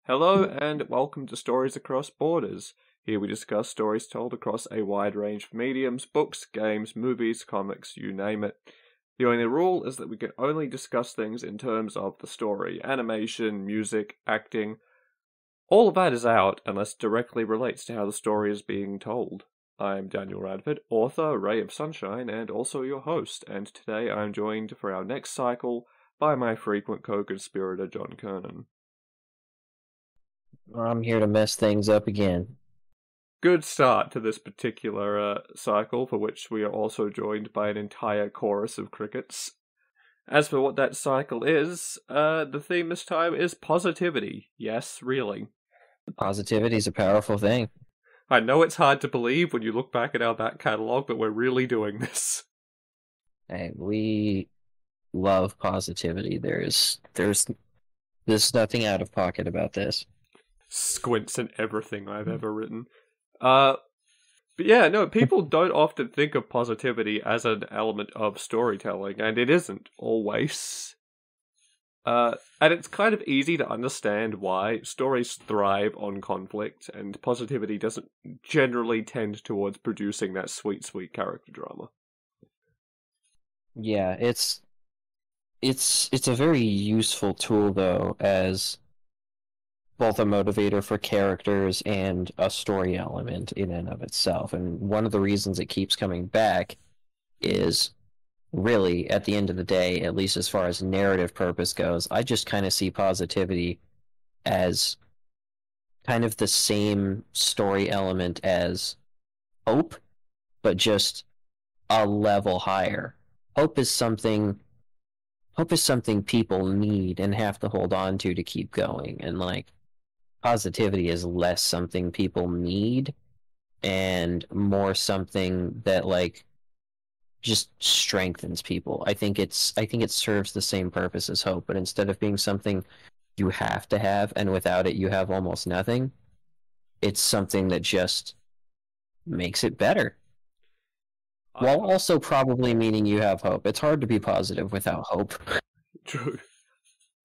Hello and welcome to Stories Across Borders. Here we discuss stories told across a wide range of mediums, books, games, movies, comics, you name it. The only rule is that we can only discuss things in terms of the story, animation, music, acting. All of that is out unless it directly relates to how the story is being told. I'm Daniel Radford, author, Ray of Sunshine, and also your host, and today I'm joined for our next cycle by my frequent co-conspirator John Kernan. I'm here to mess things up again. Good start to this particular cycle, for which we are also joined by an entire chorus of crickets. As for what that cycle is, the theme this time is positivity. Yes, really. Positivity is a powerful thing. I know it's hard to believe when you look back at our back catalogue, but we're really doing this. Hey, we love positivity. There's nothing out of pocket about this. Squints in everything I've ever written. But yeah, no, people don't often think of positivity as an element of storytelling, and it isn't always. And it's kind of easy to understand why. Stories thrive on conflict, and positivity doesn't generally tend towards producing that sweet, sweet character drama. Yeah, it's a very useful tool though, as both a motivator for characters and a story element in and of itself. And one of the reasons it keeps coming back is really, at the end of the day, at least as far as narrative purpose goes, I just kind of see positivity as kind of the same story element as hope, but just a level higher. Hope is something people need and have to hold on to keep going. And like positivity is less something people need and more something that like just strengthens people. I think it serves the same purpose as hope, but instead of being something you have to have and without it you have almost nothing, it's something that just makes it better. While also probably meaning you have hope. It's hard to be positive without hope. True.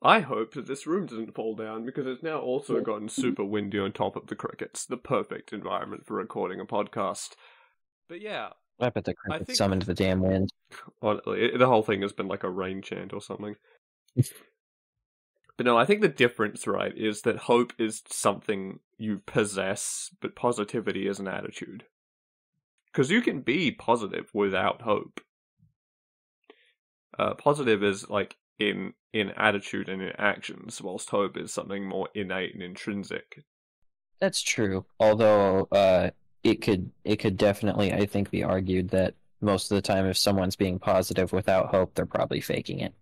I hope that this room doesn't fall down, because it's now also gotten super windy on top of the crickets. The perfect environment for recording a podcast. But yeah, I bet the crickets summoned the damn wind. Honestly, the whole thing has been like a rain chant or something. But no, I think the difference, right, is that hope is something you possess, but positivity is an attitude. Because you can be positive without hope. Positive is like in attitude and in actions, whilst hope is something more innate and intrinsic. That's true. Although it could definitely, I think, be argued that most of the time if someone's being positive without hope, they're probably faking it.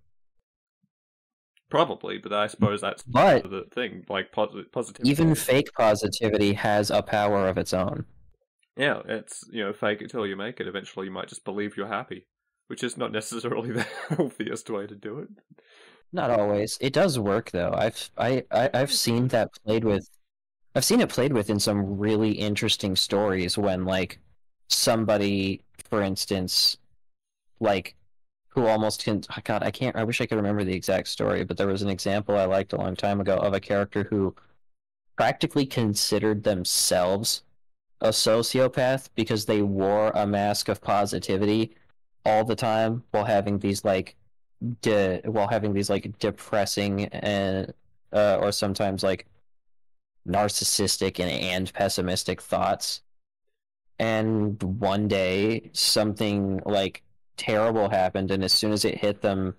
Probably, but I suppose that's the thing. Like positivity. Even fake positivity has a power of its own. Yeah, it's, fake it till you make it. Eventually you might just believe you're happy, which is not necessarily the healthiest way to do it. Not always. It does work though. I've seen that played with. I've seen it played with in some really interesting stories when like somebody, for instance, like who almost can. God, I can't. I wish I could remember the exact story, but there was an example I liked a long time ago of a character who practically considered themselves a sociopath because they wore a mask of positivity all the time while having these like depressing and or sometimes like narcissistic and pessimistic thoughts. And one day something like terrible happened, and as soon as it hit them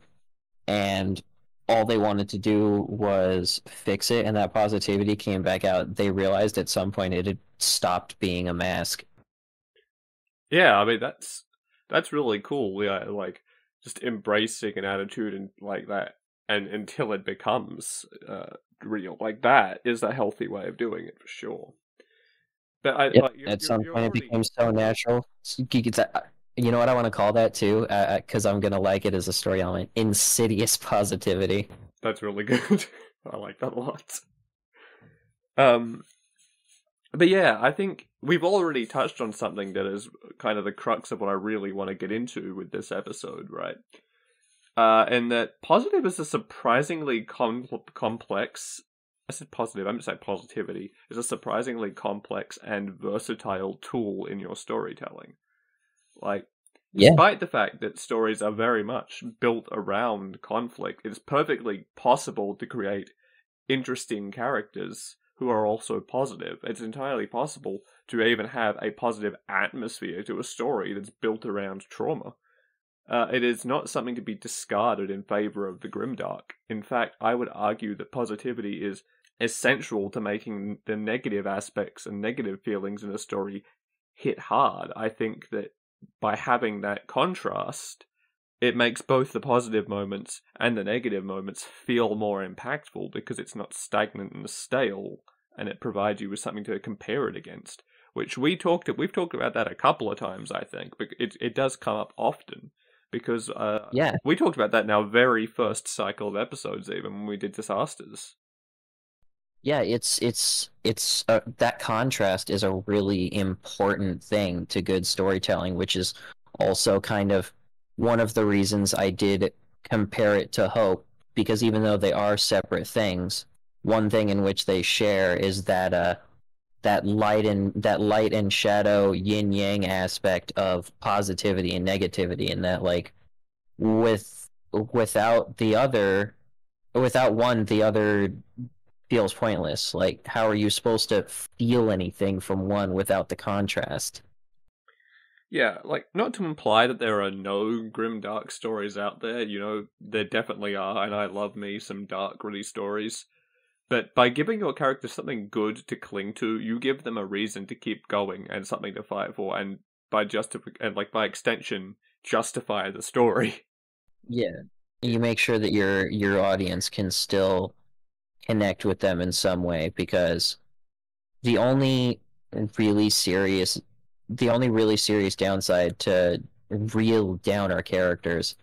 and all they wanted to do was fix it and that positivity came back out, they realized at some point it had stopped being a mask. Yeah, I mean that's really cool. Yeah, like just embracing an attitude and like that, and until it becomes real, like that is a healthy way of doing it for sure. But At some point it became so natural. You know what I want to call that too, because I'm gonna like it as a story element. Insidious positivity. That's really good. I like that a lot. But yeah, I think we've already touched on something that is kind of the crux of what I really want to get into with this episode, right? And that positive is a surprisingly complex I said positive, I meant to say positivity, is a surprisingly complex and versatile tool in your storytelling. Like, Yeah. despite the fact that stories are very much built around conflict, it's perfectly possible to create interesting characters who are also positive. It's entirely possible to even have a positive atmosphere to a story that's built around trauma. It is not something to be discarded in favor of the grimdark. In fact, I would argue that positivity is essential to making the negative aspects and negative feelings in a story hit hard. I think that by having that contrast, it makes both the positive moments and the negative moments feel more impactful because it's not stagnant and stale, and it provides you with something to compare it against. Which we've talked about that a couple of times, I think, but it does come up often because Yeah. we talked about that in our very first cycle of episodes, even when we did disasters. Yeah, that contrast is a really important thing to good storytelling, which is also kind of one of the reasons I did compare it to Hope, because even though they are separate things, one thing in which they share is that light and shadow yin yang aspect of positivity and negativity, and that like without the other, without one, the other feels pointless. Like, how are you supposed to feel anything from one without the contrast? Yeah, like, not to imply that there are no grim dark stories out there, there definitely are, and I love me some dark, gritty stories. But by giving your character something good to cling to, you give them a reason to keep going and something to fight for, and by extension, justify the story. Yeah. You make sure that your audience can still connect with them in some way, because the only really serious the only really serious downside to real downer characters,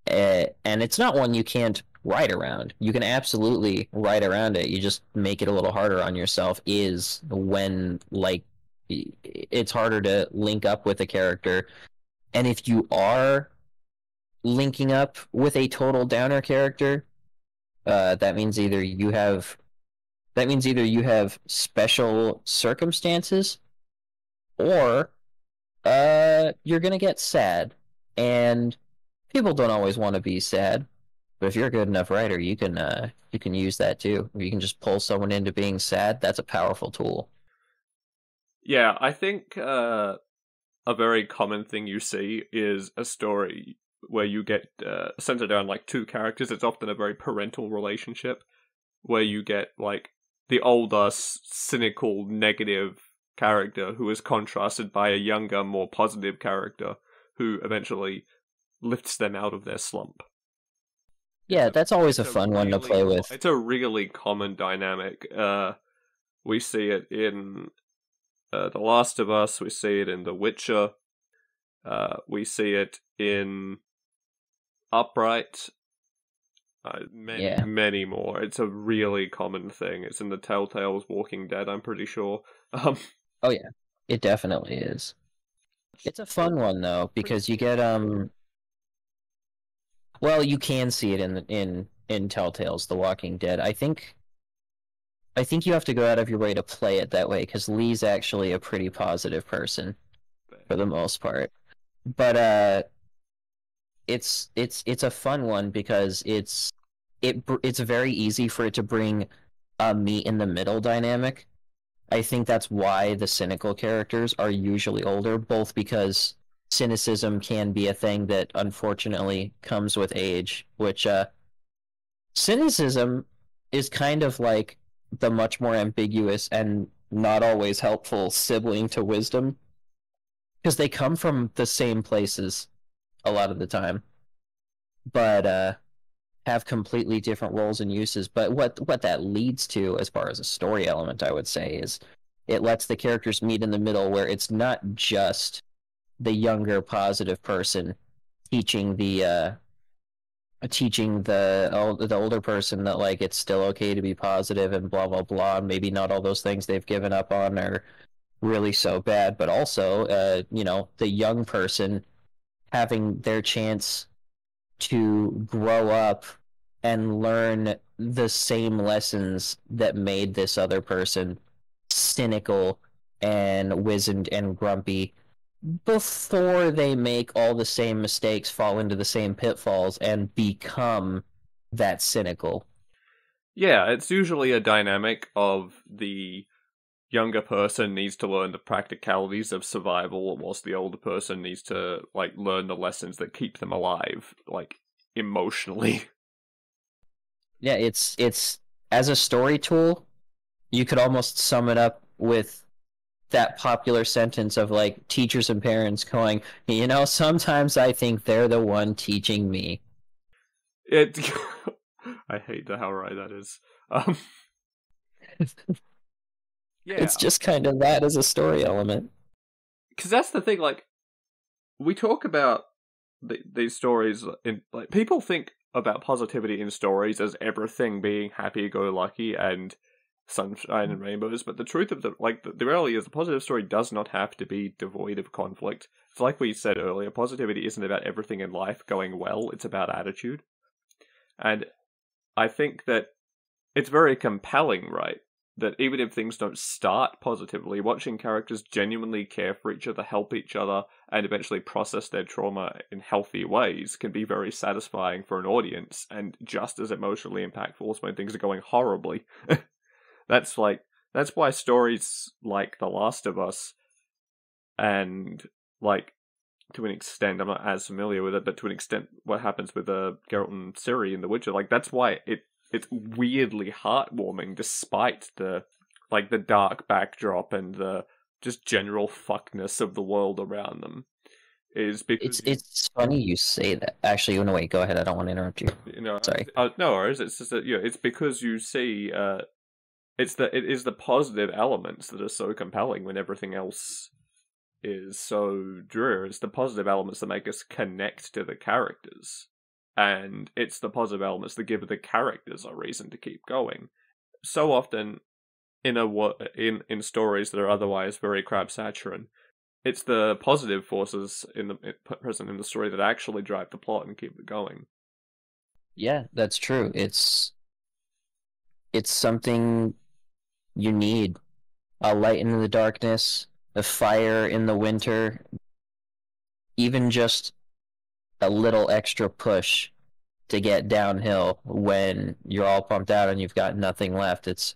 and it's not one you can't write around. You can absolutely write around it. You just make it a little harder on yourself, is when like it's harder to link up with a character. And if you are linking up with a total downer character, that means either you have special circumstances, or you're gonna get sad. And people don't always want to be sad, but if you're a good enough writer, you can use that too. You can just pull someone into being sad. That's a powerful tool. Yeah, I think a very common thing you see is a story where you get centered around like two characters. It's often a very parental relationship where you get like the older, cynical, negative character who is contrasted by a younger, more positive character who eventually lifts them out of their slump. Yeah, that's always a fun one to play with. It's a really common dynamic. We see it in The Last of Us. We see it in The Witcher. We see it in Upright. Many more. It's a really common thing. It's in the Telltale's Walking Dead, I'm pretty sure. Oh yeah, it definitely is. It's a fun one though, because you get well, you can see it in Telltale's The Walking Dead. I think you have to go out of your way to play it that way, because Lee's actually a pretty positive person for the most part. But it's a fun one because it's very easy for it to bring a meet in the middle dynamic. I think that's why the cynical characters are usually older, both because cynicism can be a thing that unfortunately comes with age, which cynicism is kind of like the much more ambiguous and not always helpful sibling to wisdom, because they come from the same places a lot of the time, but have completely different roles and uses. But what that leads to, as far as a story element, I would say, is it lets the characters meet in the middle, where it's not just the younger positive person teaching the older person that like it's still okay to be positive and blah blah blah. Maybe not all those things they've given up on are really so bad, but also the young person having their chance to grow up and learn the same lessons that made this other person cynical and wizened and grumpy before they make all the same mistakes, fall into the same pitfalls, and become that cynical. Yeah, it's usually a dynamic of the younger person needs to learn the practicalities of survival, whilst the older person needs to learn the lessons that keep them alive, emotionally. Yeah, it's as a story tool, you could almost sum it up with that popular sentence of teachers and parents going, sometimes I think they're the one teaching me. It. I hate how right that is. Yeah, it's just kind of that as a story element. Because that's the thing. We talk about these stories in people think about positivity in stories as everything being happy-go-lucky and sunshine and rainbows, but the truth of the reality is the positive story does not have to be devoid of conflict. It's like we said earlier, positivity isn't about everything in life going well, it's about attitude. And I think that it's very compelling, right? That even if things don't start positively, watching characters genuinely care for each other, help each other, and eventually process their trauma in healthy ways can be very satisfying for an audience, and just as emotionally impactful as when things are going horribly. That's why stories like The Last of Us and to an extent, I'm not as familiar with it, but to an extent what happens with Geralt and Ciri in The Witcher, that's why it's weirdly heartwarming despite the dark backdrop and the just general fuckness of the world around them. Is because it's funny you say that. Actually, no, wait, go ahead. I don't want to interrupt you. Sorry. No worries. It's just that it's because you see it is the positive elements that are so compelling when everything else is so drear. It's the positive elements that make us connect to the characters. And it's the positive elements that give the characters a reason to keep going. So often, in stories that are otherwise very crab-saturan, it's the positive forces present in the story that actually drive the plot and keep it going. Yeah, that's true. It's something you need. A light in the darkness, a fire in the winter, even just a little extra push to get downhill when you're all pumped out and you've got nothing left. It's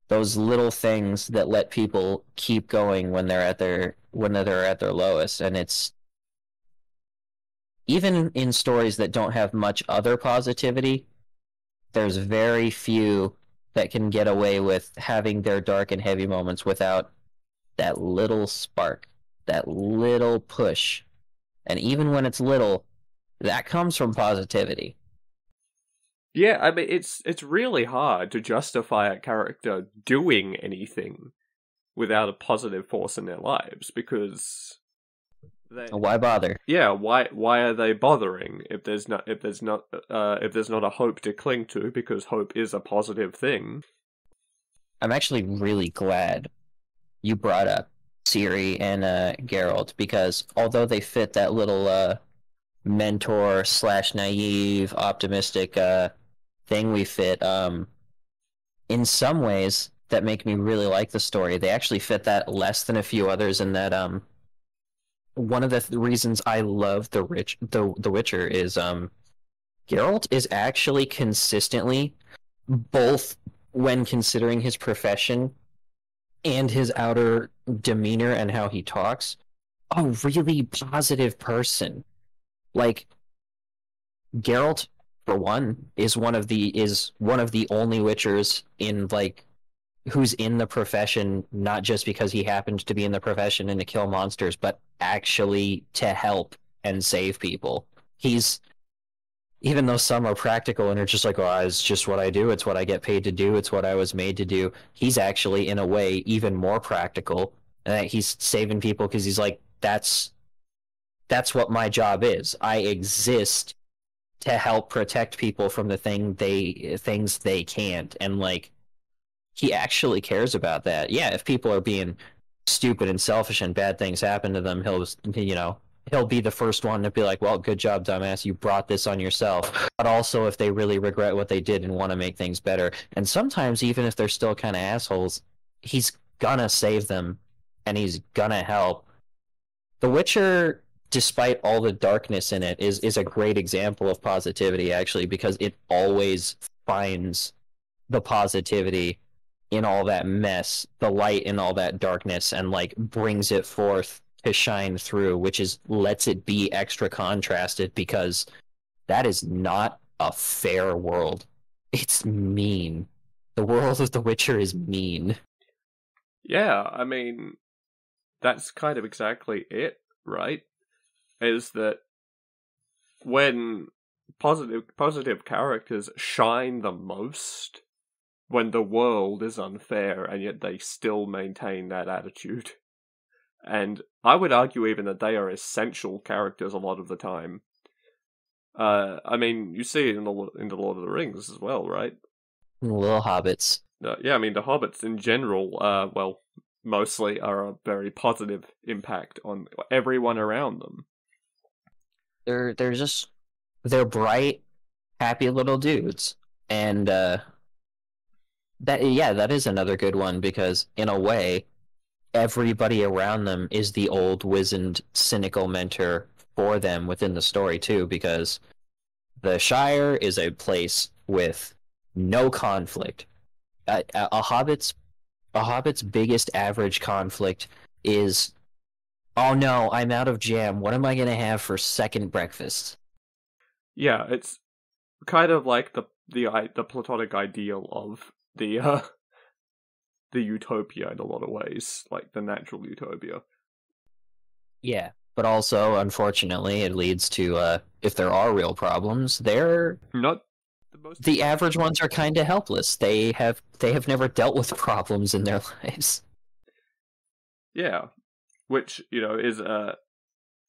those little things that let people keep going when they're at their lowest. And it's even in stories that don't have much other positivity, there's very few that can get away with having their dark and heavy moments without that little spark, that little push. And even when it's little, that comes from positivity. Yeah, I mean, it's really hard to justify a character doing anything without a positive force in their lives, because why bother? Yeah, why are they bothering if there's not a hope to cling to, because hope is a positive thing. I'm actually really glad you brought up Ciri and Geralt, because although they fit that little mentor / naive optimistic thing we fit, in some ways that make me really like the story, they actually fit that less than a few others. In that one of the reasons I love the Witcher is Geralt is actually consistently, both when considering his profession and his outer demeanor and how he talks, a really positive person. Geralt, for one, is one of the only Witchers in who's in the profession, not just because he happens to be in the profession and to kill monsters, but actually to help and save people. He's, even though some are practical and are just it's just what I do, it's what I get paid to do, it's what I was made to do, he's actually, in a way, even more practical. And he's saving people because he's that's what my job is. I exist to help protect people from the things they can't. And he actually cares about that. Yeah, if people are being stupid and selfish and bad things happen to them, he'll he'll be the first one to be like, well, good job, dumbass, you brought this on yourself. But also if they really regret what they did and want to make things better. And sometimes even if they're still kind of assholes, he's gonna save them and he's gonna help. The Witcher, despite all the darkness in it, is a great example of positivity, actually, because it always finds the positivity in all that mess, the light in all that darkness, and like brings it forth to shine through, which is lets it be extra contrasted because that is not a fair world. It's mean. The world of The Witcher is mean. Yeah, I mean, that's kind of exactly it, right? Is that when positive characters shine the most, when the world is unfair, and yet they still maintain that attitude. And I would argue even that they are essential characters a lot of the time. I mean, you see it in the Lord of the Rings as well, right? Little hobbits. Yeah, I mean, the hobbits in general, well, mostly are a very positive impact on everyone around them. They're bright, happy little dudes. And that is another good one because in a way, everybody around them is the old wizened cynical mentor for them within the story too, because the Shire is a place with no conflict. A hobbit's biggest average conflict is, oh no, I'm out of jam. What am I gonna have for second breakfast? Yeah, it's kind of like the platonic ideal of the utopia in a lot of ways, like the natural utopia. Yeah, but also, unfortunately, it leads to if there are real problems, Not the most. the average ones are kind of helpless. They have never dealt with problems in their lives. Yeah, which is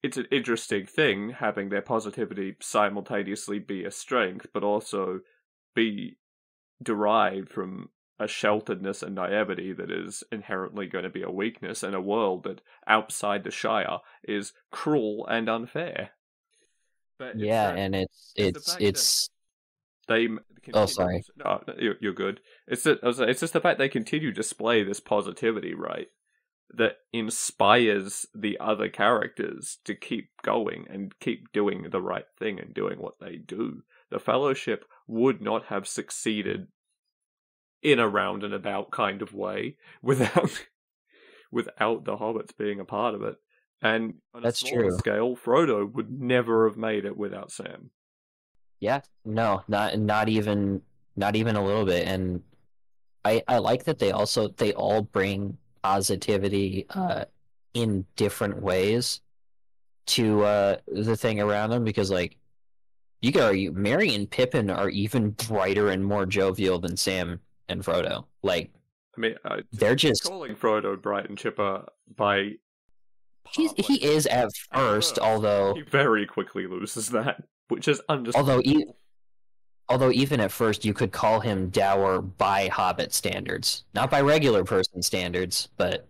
it's an interesting thing having their positivity simultaneously be a strength, but also be derived from a shelteredness and naivety that is inherently going to be a weakness in a world that outside the Shire is cruel and unfair. But Yeah, and it's they oh, sorry. No, you're good. It's just the fact they continue to display this positivity, right? That inspires the other characters to keep going and keep doing the right thing and doing what they do. The Fellowship would not have succeeded in a round and about kind of way without the hobbits being a part of it. And on That's a smaller true. scale, Frodo would never have made it without Sam. Yeah, no, not even a little bit. And I like that they all bring positivity in different ways to the thing around them because like you could argue Merry and Pippin are even brighter and more jovial than Sam and Frodo. Like I mean, they're just calling Frodo bright and chipper by he is at first, although he very quickly loses that, which is understandable. Although even at first you could call him dour by Hobbit standards, not by regular person standards, but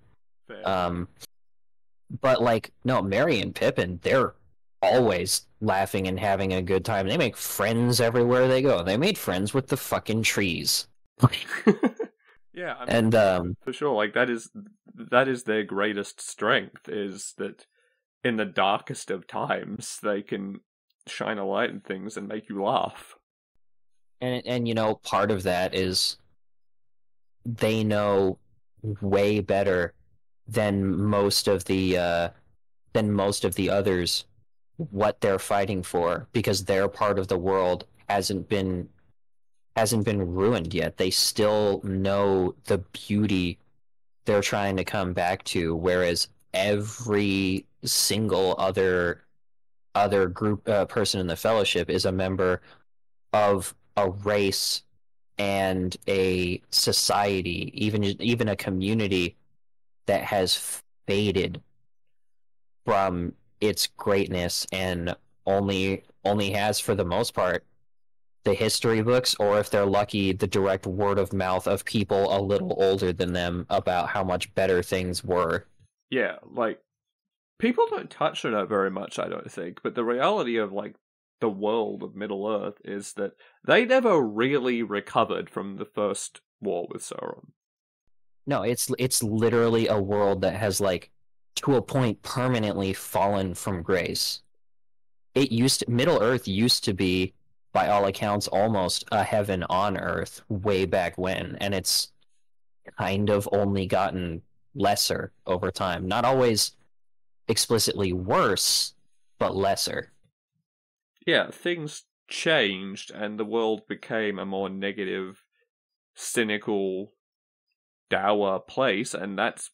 Fair. but like no, Merry and Pippin, they're always laughing and having a good time. They make friends everywhere they go. They made friends with the fucking trees. Yeah, I mean, And for sure, like that is their greatest strength is that in the darkest of times they can shine a light in things and make you laugh. and you know, part of that is they know way better than most of the others what they're fighting for because their part of the world hasn't been ruined yet. They still know the beauty they're trying to come back to, whereas every single other group person in the Fellowship is a member of a race and a society, even a community that has faded from its greatness and only has for the most part the history books, or if they're lucky, the direct word of mouth of people a little older than them about how much better things were. Yeah, like people don't touch on it very much, I don't think, but the reality of, like, the world of Middle-earth is that they never really recovered from the first war with Sauron. No, it's literally a world that has, like, to a point, permanently fallen from grace. Middle Earth used to be, by all accounts, almost a heaven on Earth way back when, and it's kind of only gotten lesser over time. Not always explicitly worse, but lesser. Yeah, things changed, and the world became a more negative, cynical, dour place, and that's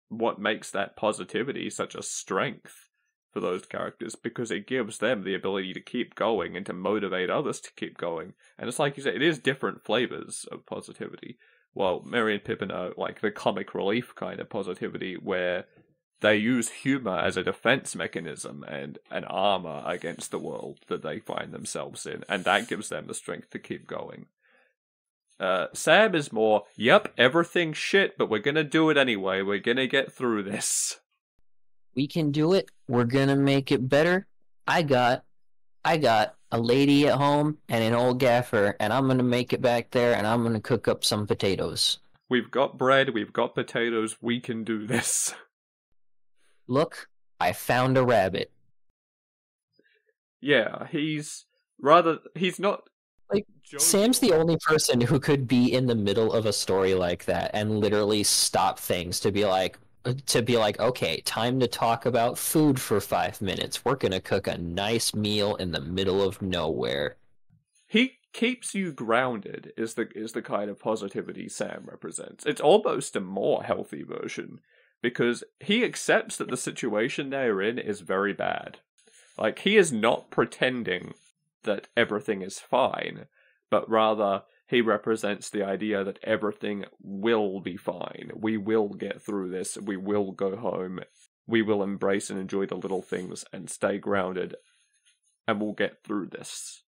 what makes that positivity such a strength for those characters, because it gives them the ability to keep going and to motivate others to keep going. And it's like you said, it is different flavors of positivity. Well, Merry and Pippin are like the comic relief kind of positivity, where they use humor as a defense mechanism and an armor against the world that they find themselves in, and that gives them the strength to keep going. Sam is more, yep, everything's shit, but we're gonna do it anyway. We're gonna get through this. We can do it. We're gonna make it better. I got a lady at home and an old gaffer, and I'm gonna make it back there, and I'm gonna cook up some potatoes. We've got bread, we've got potatoes, we can do this. Look, I found a rabbit. Yeah, he's not... Like, Sam's the only person who could be in the middle of a story like that and literally stop things to be like, okay, time to talk about food for 5 minutes. We're gonna cook a nice meal in the middle of nowhere. He keeps you grounded, is the kind of positivity Sam represents. It's almost a more healthy version, because he accepts that the situation they're in is very bad. Like, he is not pretending that everything is fine, but rather he represents the idea that everything will be fine. We will get through this, we will go home, we will embrace and enjoy the little things and stay grounded, and we'll get through this.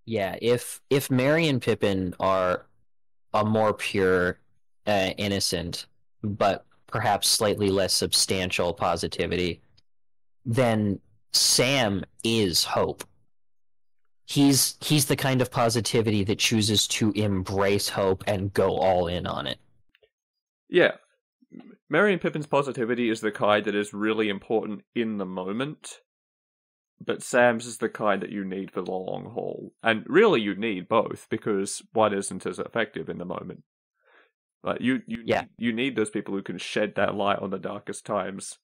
Yeah, if Merry and Pippin are a more pure, innocent, but perhaps slightly less substantial positivity, then Sam is hope. He's the kind of positivity that chooses to embrace hope and go all in on it. Yeah. Merry and Pippin's positivity is the kind that is really important in the moment, but Sam's is the kind that you need for the long haul. And really you need both, because one isn't as effective in the moment. Like, you need those people who can shed that light on the darkest times.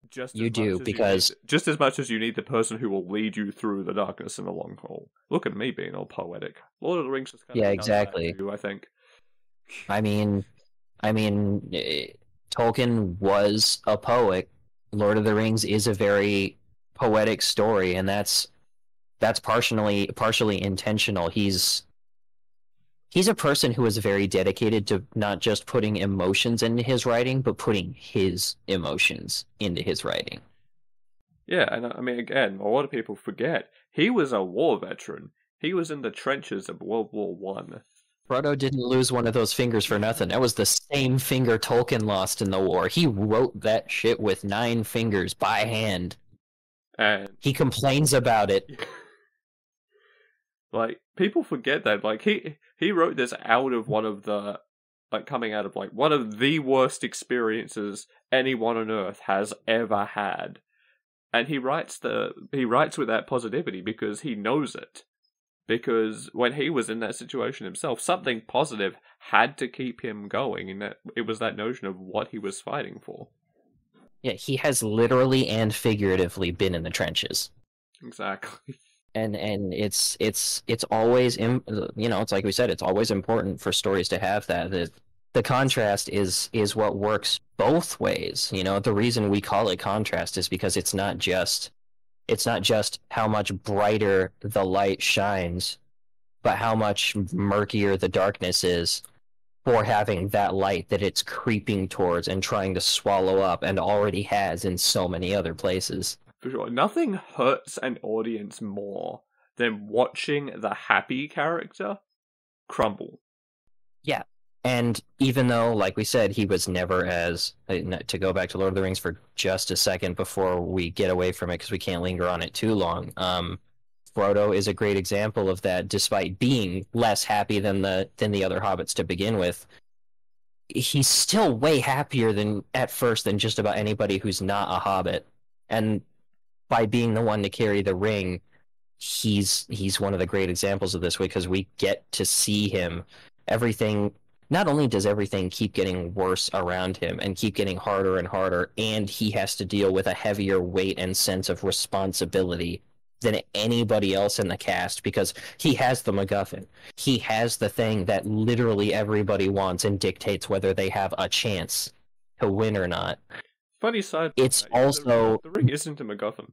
Just as much as you need the person who will lead you through the darkness in the long haul. Look at me being all poetic. Lord of the Rings just kind of exactly. Too, I think. I mean, Tolkien was a poet. Lord of the Rings is a very poetic story, and that's partially intentional. He's a person who is very dedicated to not just putting emotions into his writing, but putting his emotions into his writing. Yeah, and I mean, again, a lot of people forget, he was a war veteran. He was in the trenches of World War I. Frodo didn't lose one of those fingers for nothing. That was the same finger Tolkien lost in the war. He wrote that shit with 9 fingers by hand. And he complains about it. Like, people forget that. Like, he wrote this out of one of the, like, coming out of, like, one of the worst experiences anyone on Earth has ever had. And he writes with that positivity because he knows it. Because when he was in that situation himself, something positive had to keep him going, and that it was that notion of what he was fighting for. Yeah, he has literally and figuratively been in the trenches. Exactly. And it's always, it's like we said, it's always important for stories to have that. The contrast is what works both ways. The reason we call it contrast is because it's not just how much brighter the light shines, but how much murkier the darkness is for having that light that it's creeping towards and trying to swallow up and already has in so many other places. For sure. Nothing hurts an audience more than watching the happy character crumble. Yeah. And even though, like we said, he was never as, to go back to Lord of the Rings for just a second before we get away from it because we can't linger on it too long. Frodo is a great example of that. Despite being less happy than the other hobbits to begin with, he's still way happier than at first than just about anybody who's not a hobbit. And by being the one to carry the ring, he's one of the great examples of this way because we get to see him. Everything, not only does everything keep getting worse around him and keep getting harder and harder, and he has to deal with a heavier weight and sense of responsibility than anybody else in the cast because he has the MacGuffin. He has the thing that literally everybody wants and dictates whether they have a chance to win or not. Funny side. It's also the ring isn't a MacGuffin.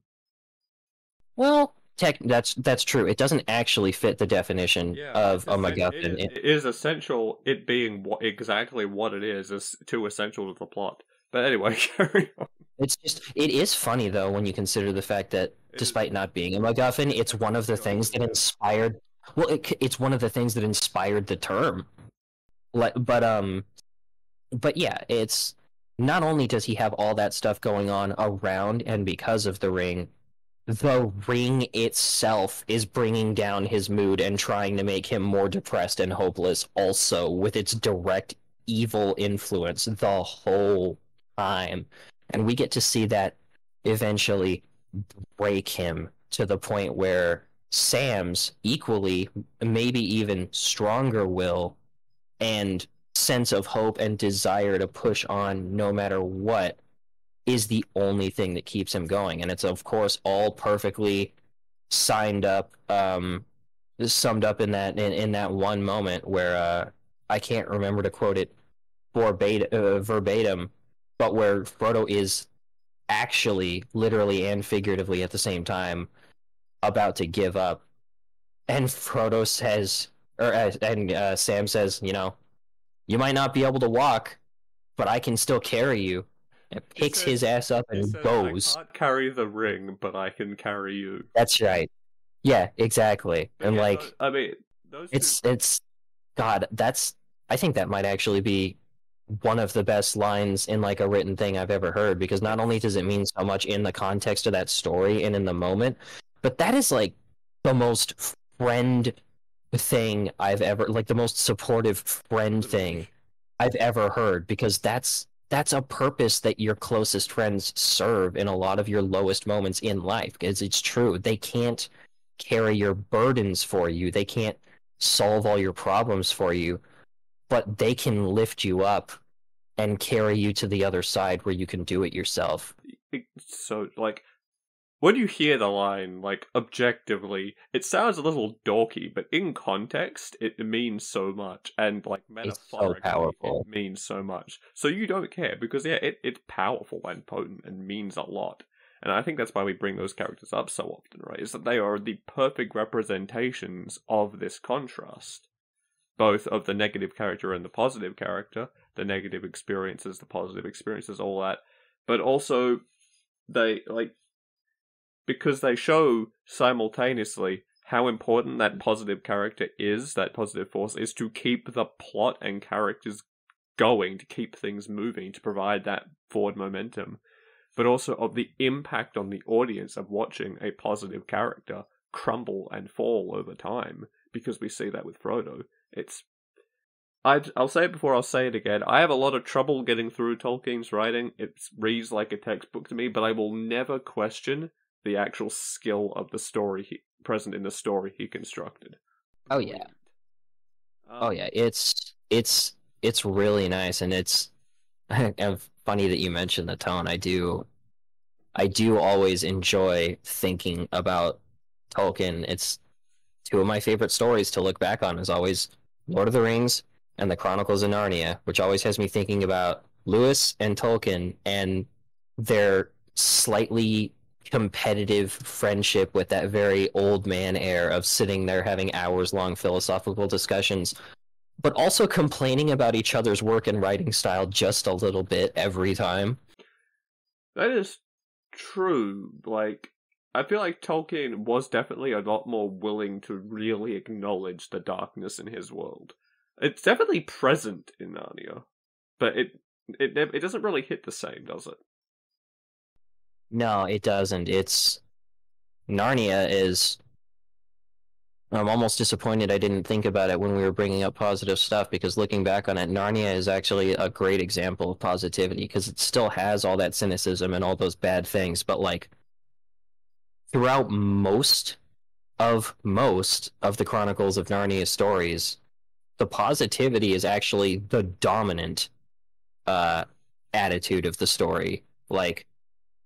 Well, that's true. It doesn't actually fit the definition of a MacGuffin. It is essential. It being exactly what it is too essential to the plot. But anyway, carry on. It is funny though when you consider the fact that despite not being a MacGuffin, it's one of the things that inspired. Well, it's one of the things that inspired the term. But yeah, it's not only does he have all that stuff going on around and because of the ring itself is bringing down his mood and trying to make him more depressed and hopeless also with its direct evil influence the whole time. And we get to see that eventually break him to the point where Sam's equally, maybe even stronger will and sense of hope and desire to push on no matter what is the only thing that keeps him going. And it's, of course, all perfectly summed up in that one moment where I can't remember to quote it verbatim, but where Frodo is actually, literally and figuratively at the same time, about to give up. And Frodo says, Sam says, you might not be able to walk, but I can still carry you. And picks his ass up and goes. I can't carry the ring, but I can carry you. That's right. Yeah, exactly. But and yeah, it's God, I think that might actually be one of the best lines in like a written thing I've ever heard, because not only does it mean so much in the context of that story and in the moment, but that is like the most friend thing I've ever, like the most supportive friend thing I've ever heard, because that's a purpose that your closest friends serve in a lot of your lowest moments in life, because it's true. They can't carry your burdens for you. They can't solve all your problems for you, but they can lift you up and carry you to the other side where you can do it yourself. So, like, when you hear the line, like, objectively, it sounds a little dorky, but in context, it means so much, and, like, metaphorically, it means so much. So you don't care, because, yeah, it's powerful and potent and means a lot. And I think that's why we bring those characters up so often, right? Is that they are the perfect representations of this contrast. Both of the negative character and the positive character, the negative experiences, the positive experiences, all that. But also, they, like, because they show simultaneously how important that positive character is, that positive force is to keep the plot and characters going, to keep things moving, to provide that forward momentum, but also of the impact on the audience of watching a positive character crumble and fall over time, because we see that with Frodo. I'll say it before I'll say it again. I have a lot of trouble getting through Tolkien's writing. It reads like a textbook to me, but I will never question the actual skill of the story present in the story he constructed. Oh yeah. It's really nice, and it's funny that you mentioned the tone. I do always enjoy thinking about Tolkien. It's two of my favorite stories to look back on is always Lord of the Rings and the Chronicles of Narnia, which always has me thinking about Lewis and Tolkien and their slightly competitive friendship with that very old man air of sitting there having hours-long philosophical discussions, but also complaining about each other's work and writing style just a little bit every time. That is true. Like, I feel like Tolkien was definitely a lot more willing to really acknowledge the darkness in his world. It's definitely present in Narnia, but it doesn't really hit the same, does it? No, it doesn't. Narnia is. I'm almost disappointed I didn't think about it when we were bringing up positive stuff, because looking back on it, Narnia is actually a great example of positivity, because it still has all that cynicism and all those bad things, but like throughout most of the Chronicles of Narnia stories, the positivity is actually the dominant uh attitude of the story. Like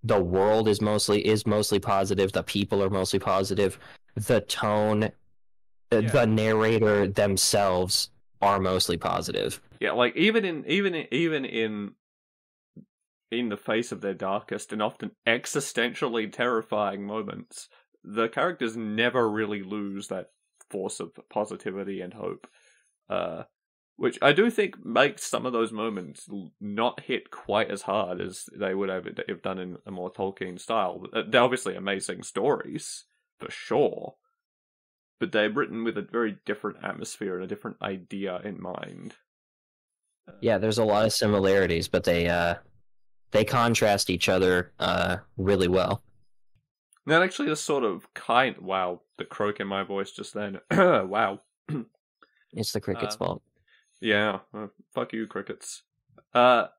the world is mostly positive, the people are mostly positive, the tone, the narrator themselves are mostly positive. Yeah, like even in the face of their darkest and often existentially terrifying moments, the characters never really lose that force of positivity and hope. Which I do think makes some of those moments not hit quite as hard as they would have done in a more Tolkien style. They're obviously amazing stories, for sure, but they're written with a very different atmosphere and a different idea in mind. Yeah, there's a lot of similarities, but they contrast each other really well. That actually is sort of wow, the croak in my voice just then. Wow. It's the cricket's fault. Yeah, fuck you, crickets. That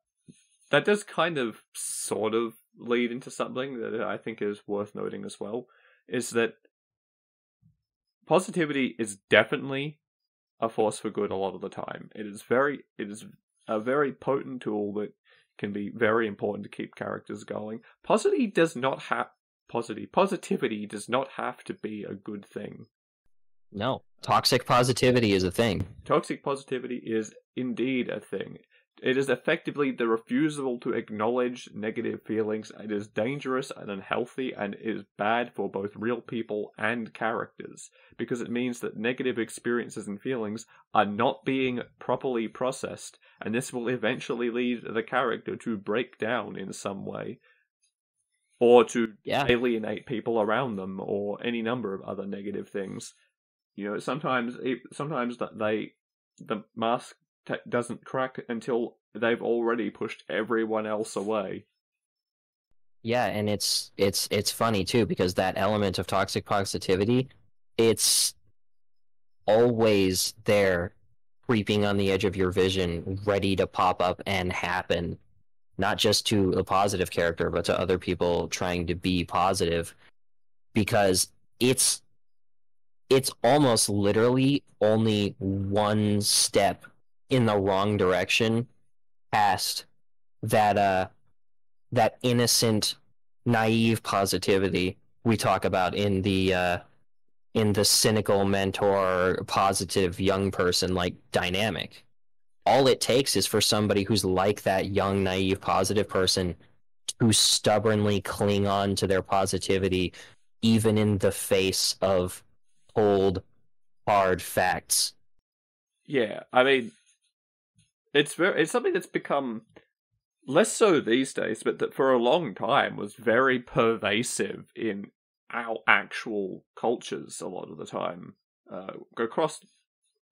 does kind of sort of lead into something that I think is worth noting as well, is that positivity is definitely a force for good a lot of the time. It is a very potent tool that can be very important to keep characters going. Positivity does not have to be a good thing. No, toxic positivity is a thing. Toxic positivity is indeed a thing. It is effectively the refusal to acknowledge negative feelings. It is dangerous and unhealthy, and is bad for both real people and characters, because it means that negative experiences and feelings are not being properly processed, and this will eventually lead the character to break down in some way, or to alienate people around them, or any number of other negative things. You know, sometimes the mask doesn't crack until they've already pushed everyone else away. Yeah, and it's funny too, because that element of toxic positivity, it's always there, creeping on the edge of your vision, ready to pop up and happen, not just to a positive character, but to other people trying to be positive, because it's almost literally only one step in the wrong direction past that innocent, naive positivity we talk about in the cynical mentor, positive young person like dynamic. All it takes is for somebody who's like that young, naive, positive person to stubbornly cling on to their positivity, even in the face of cold, hard facts. Yeah, I mean, it's something that's become less so these days, but that for a long time was very pervasive in our actual cultures a lot of the time, across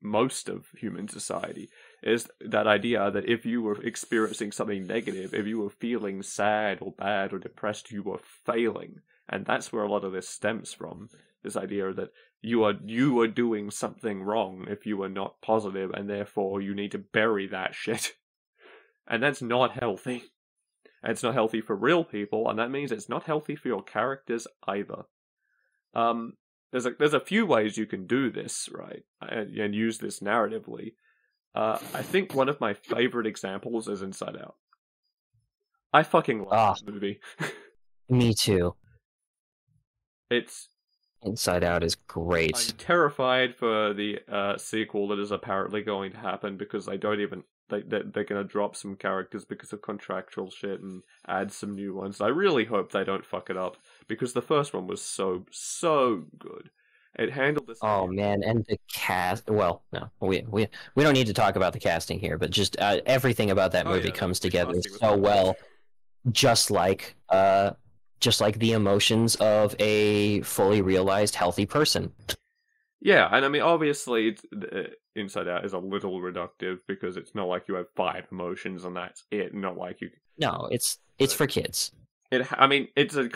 most of human society, is that idea that if you were experiencing something negative, if you were feeling sad or bad or depressed, you were failing. And that's where a lot of this stems from. This idea that you are doing something wrong if you are not positive, and therefore you need to bury that shit. And that's not healthy. And it's not healthy for real people, and that means it's not healthy for your characters either. There's a few ways you can do this, right, and use this narratively. I think one of my favorite examples is Inside Out. I fucking love this movie. Me too. It's Inside Out is great. I'm terrified for the sequel that is apparently going to happen, because they're going to drop some characters because of contractual shit and add some new ones. I really hope they don't fuck it up, because the first one was so good. It handled this. Oh man, and the cast. Well, no, we don't need to talk about the casting here, but just everything about that movie comes together so well, just like the emotions of a fully realized healthy person. Yeah, and I mean, obviously, Inside Out is a little reductive because it's not like you have 5 emotions and that's it. Not like you. No, it's for kids. I mean, it's a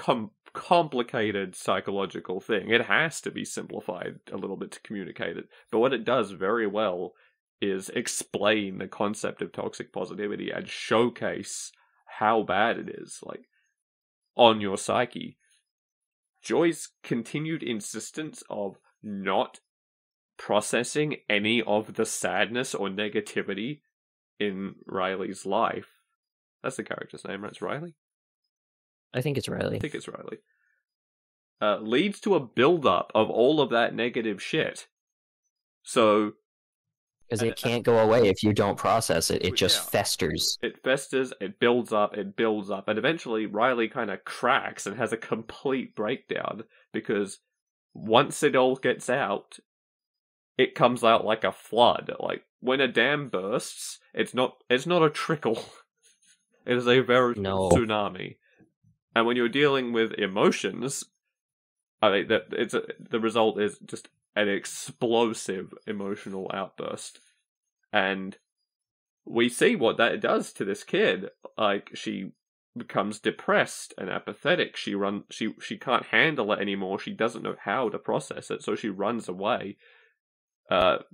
complicated psychological thing. It has to be simplified a little bit to communicate it. But what it does very well is explain the concept of toxic positivity and showcase how bad it is, like, on your psyche. Joy's continued insistence of not processing any of the sadness or negativity in Riley's life. That's the character's name, right? It's Riley? I think it's Riley. I think it's Riley. Leads to a build-up of all of that negative shit. So... Because it can't go away if you don't process it. It just festers. It festers, it builds up, and eventually Riley kind of cracks and has a complete breakdown, because once it all gets out, it comes out like a flood. Like, when a dam bursts, it's not a trickle. It is a veritable tsunami. And when you're dealing with emotions, I mean, the result is just an explosive emotional outburst. And we see what that does to this kid. Like, she becomes depressed and apathetic. She can't handle it anymore. She doesn't know how to process it, so she runs away.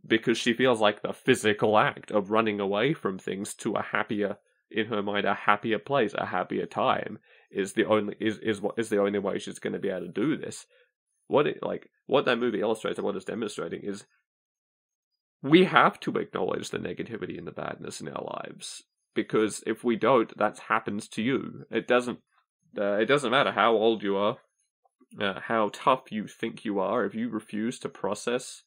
Because she feels like the physical act of running away from things to a happier, in her mind, a happier place, a happier time, is the only way she's going to be able to do this. What that movie illustrates and what it's demonstrating is we have to acknowledge the negativity and the badness in our lives, because if we don't, that happens to you. It doesn't matter how old you are, how tough you think you are. If you refuse to process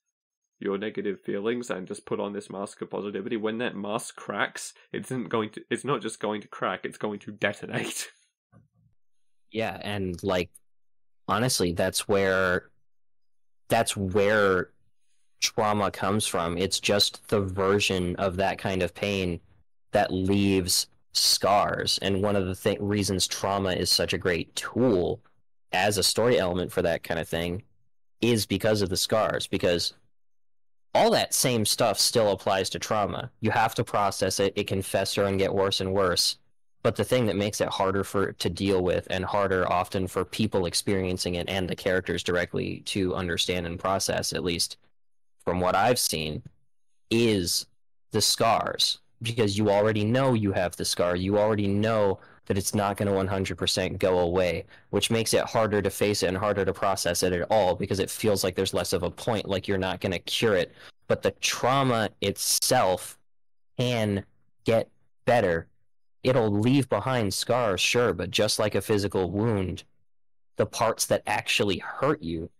your negative feelings and just put on this mask of positivity, when that mask cracks, it's not just going to crack, it's going to detonate. Yeah, and like, honestly, that's where trauma comes from. It's just the version of that kind of pain that leaves scars. And one of the reasons trauma is such a great tool as a story element for that kind of thing is because of the scars. Because all that same stuff still applies to trauma. You have to process it. It can fester and get worse and worse. But the thing that makes it harder to deal with, and harder often for people experiencing it and the characters directly to understand and process, at least from what I've seen, is the scars. Because you already know you have the scar. You already know that it's not going to 100% go away, which makes it harder to face it and harder to process it at all, because it feels like there's less of a point, like you're not going to cure it. But the trauma itself can get better. It'll leave behind scars, sure, but just like a physical wound, the parts that actually hurt you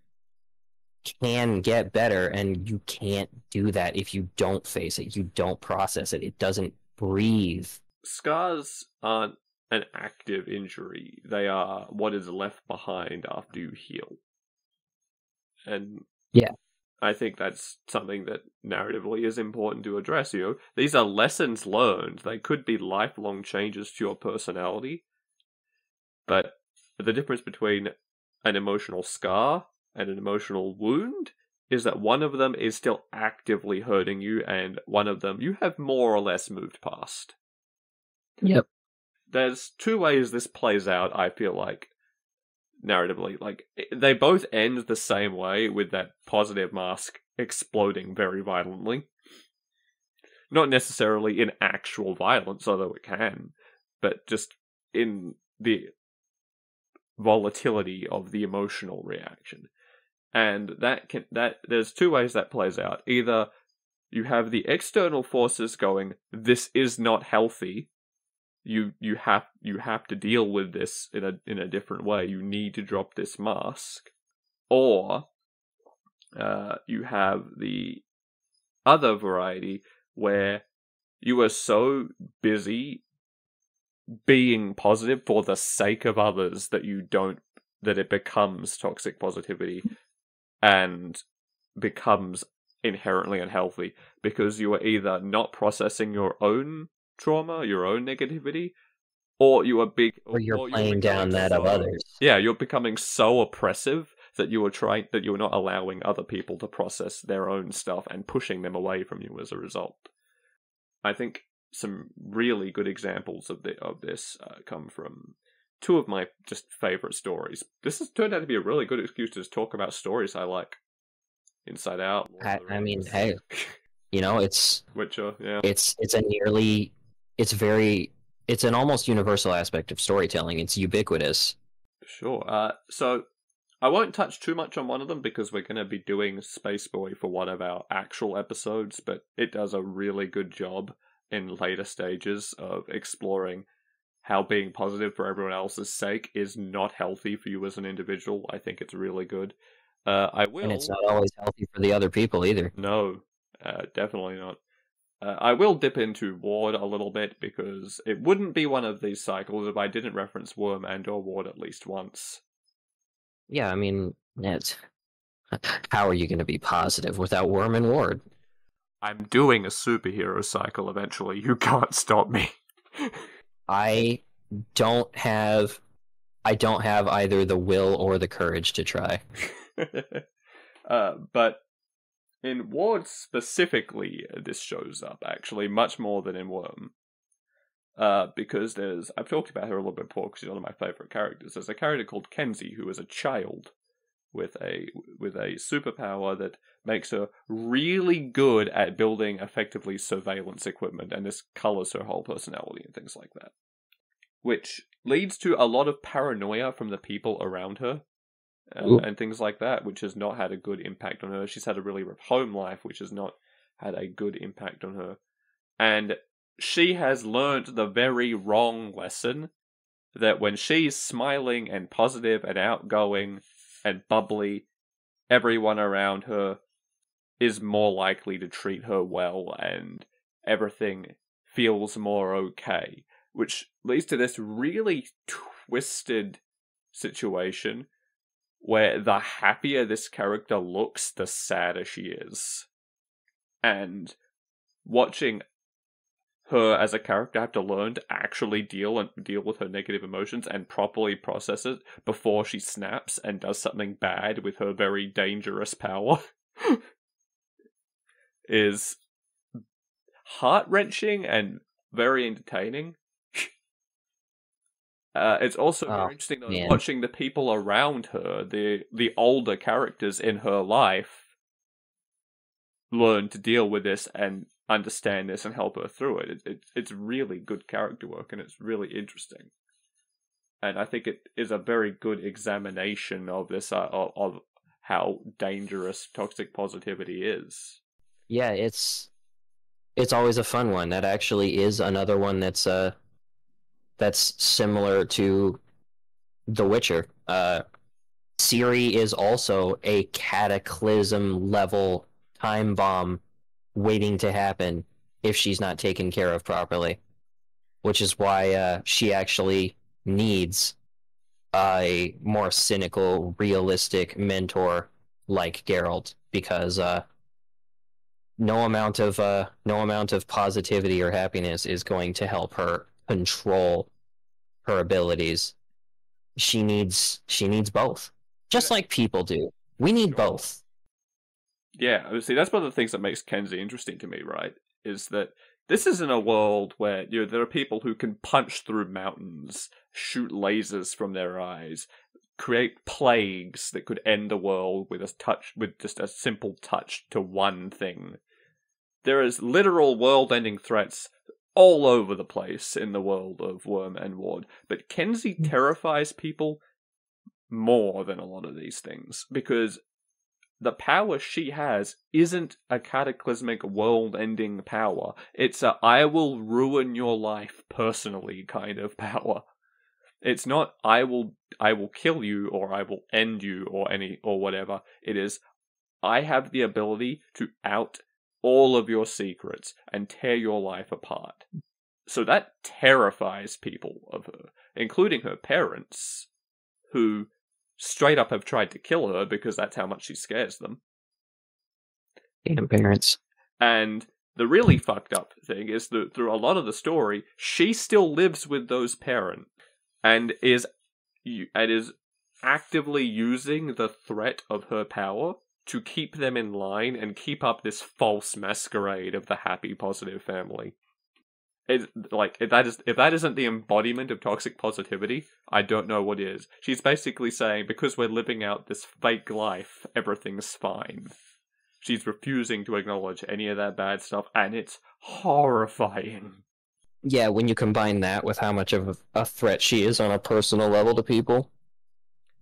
can get better, and you can't do that if you don't face it, you don't process it. It doesn't breathe. Scars aren't an active injury. They are what is left behind after you heal. And yeah, I think that's something that narratively is important to address. These are lessons learned. They could be lifelong changes to your personality. But the difference between an emotional scar and an emotional wound is that one of them is still actively hurting you, and one of them you have more or less moved past. Yep. There's 2 ways this plays out, I feel like, narratively. Like, they both end the same way, with that positive mask exploding very violently. Not necessarily in actual violence, although it can, but just in the volatility of the emotional reaction. And there's 2 ways that plays out. Either you have the external forces going, this is not healthy, you have to deal with this in a different way, you need to drop this mask. Or you have the other variety where you are so busy being positive for the sake of others that it becomes toxic positivity and becomes inherently unhealthy, because you are either not processing your own trauma, your own negativity, or you're playing down that of others. Yeah, you're becoming so oppressive that you were not allowing other people to process their own stuff and pushing them away from you as a result. I think some really good examples of this come from two of my just favorite stories. This has turned out to be a really good excuse to just talk about stories I like. Inside Out. I mean, hey, it's Witcher, yeah. It's an almost universal aspect of storytelling. It's ubiquitous. Sure. So I won't touch too much on one of them because we're going to be doing Spaceboy for one of our actual episodes, but it does a really good job in later stages of exploring how being positive for everyone else's sake is not healthy for you as an individual. I think it's really good. And it's not always healthy for the other people either. No, definitely not. I will dip into Ward a little bit because it wouldn't be one of these cycles if I didn't reference Worm and or Ward at least once. Yeah, I mean, how are you going to be positive without Worm and Ward? I'm doing a superhero cycle eventually. You can't stop me. I don't have either the will or the courage to try. But in Ward specifically, this shows up actually much more than in Worm. Because I've talked about her a little bit before because she's one of my favorite characters. There's a character called Kenzie who is a child with a superpower that makes her really good at building effectively surveillance equipment, and this colors her whole personality and things like that. Which leads to a lot of paranoia from the people around her. And things like that, which has not had a good impact on her. She's had a really rough home life, which has not had a good impact on her. And she has learnt the very wrong lesson that when she's smiling and positive and outgoing and bubbly, everyone around her is more likely to treat her well and everything feels more okay. Which leads to this really twisted situation where the happier this character looks, the sadder she is. And watching her as a character have to learn to actually deal with her negative emotions and properly process it before she snaps and does something bad with her very dangerous power is heart-wrenching and very entertaining. It's also very interesting though, watching the people around her, the older characters in her life, learn to deal with this and understand this and help her through it. It's really good character work and it's really interesting. And I think it is a very good examination of this of how dangerous toxic positivity is. Yeah, it's always a fun one. That actually is another one that's similar to The Witcher. Ciri is also a cataclysm level time bomb waiting to happen if she's not taken care of properly, which is why she actually needs a more cynical, realistic mentor like Geralt, because no amount of positivity or happiness is going to help her control her abilities. She needs both. Just like people do. We need both. Yeah, see, that's one of the things that makes Kenzie interesting to me, right? Is that this is in a world where there are people who can punch through mountains, shoot lasers from their eyes, create plagues that could end the world with just a simple touch to one thing. There is literal world-ending threats all over the place in the world of Worm and Ward, but Kenzie terrifies people more than a lot of these things, because the power she has isn't a cataclysmic world-ending power. It's a I will ruin your life personally kind of power. It's not I will kill you or I will end you or whatever. It is I have the ability to out all of your secrets and tear your life apart. So that terrifies people of her, including her parents, who straight up have tried to kill her because that's how much she scares them. Damn parents. And the really fucked up thing is that through a lot of the story, she still lives with those parents and is actively using the threat of her power to keep them in line and keep up this false masquerade of the happy, positive family. It's like if that isn't the embodiment of toxic positivity, I don't know what is. She's basically saying because we're living out this fake life, everything's fine. She's refusing to acknowledge any of that bad stuff, and it's horrifying. Yeah, when you combine that with how much of a threat she is on a personal level to people,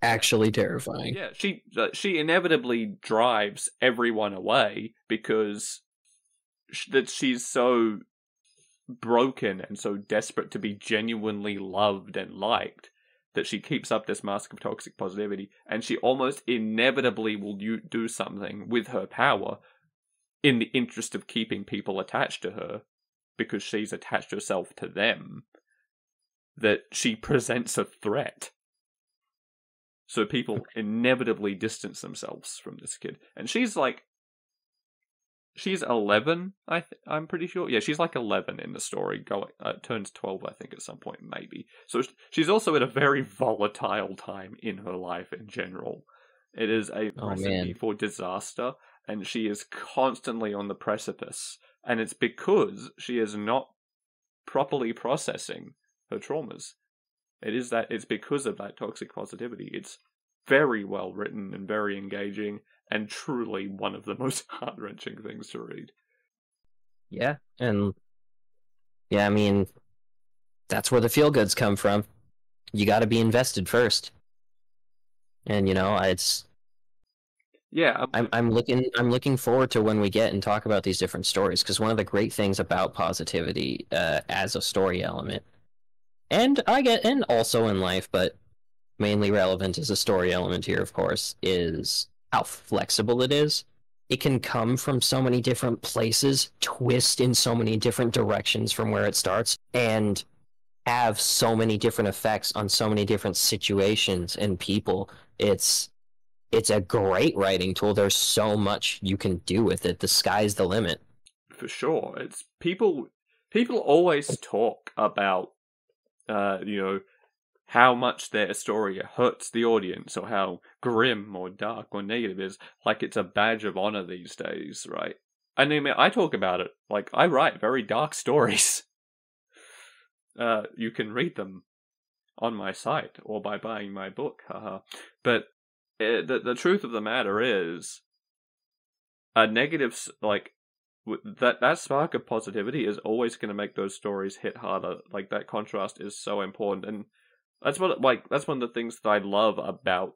actually terrifying. Yeah, she inevitably drives everyone away because she's so broken and so desperate to be genuinely loved and liked that she keeps up this mask of toxic positivity, and she almost inevitably will do something with her power in the interest of keeping people attached to her because she's attached herself to them, that she presents a threat. So people inevitably distance themselves from this kid. And she's 11, I'm pretty sure. Yeah, she's like 11 in the story. Turns 12, I think, at some point, maybe. So she's also at a very volatile time in her life in general. It is a recipe for disaster, and she is constantly on the precipice. And it's because she is not properly processing her traumas. It's because of that toxic positivity. It's very well written and very engaging, and truly one of the most heart-wrenching things to read. Yeah, and I mean, that's where the feel-goods come from. You got to be invested first, and it's. Yeah, I'm looking forward to when we get and talk about these different stories, because one of the great things about positivity as a story element, and also in life, but mainly relevant as a story element here, of course, is how flexible it is. It can come from so many different places, twist in so many different directions from where it starts, and have so many different effects on so many different situations and people. It's a great writing tool. There's so much you can do with it. The sky's the limit. For sure. It's people always talk about how much their story hurts the audience, or how grim or dark or negative it is, like it's a badge of honor these days, right? I mean, I talk about it. Like, I write very dark stories. You can read them on my site, or by buying my book, haha. But the truth of the matter is, a negative, that spark of positivity is always going to make those stories hit harder. Like, that contrast is so important, and that's one of the things that I love about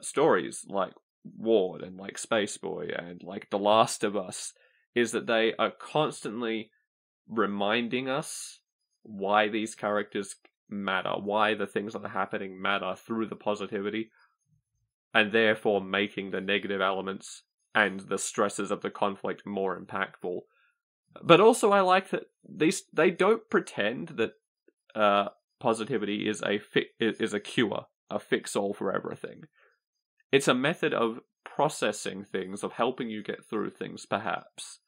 stories like Ward and like Spaceboy and like The Last of Us, is that they are constantly reminding us why these characters matter, why the things that are happening matter through the positivity, and therefore making the negative elements and the stresses of the conflict more impactful. But also, I like that they don't pretend that positivity is a cure, a fix-all for everything. It's a method of processing things, of helping you get through things, perhaps.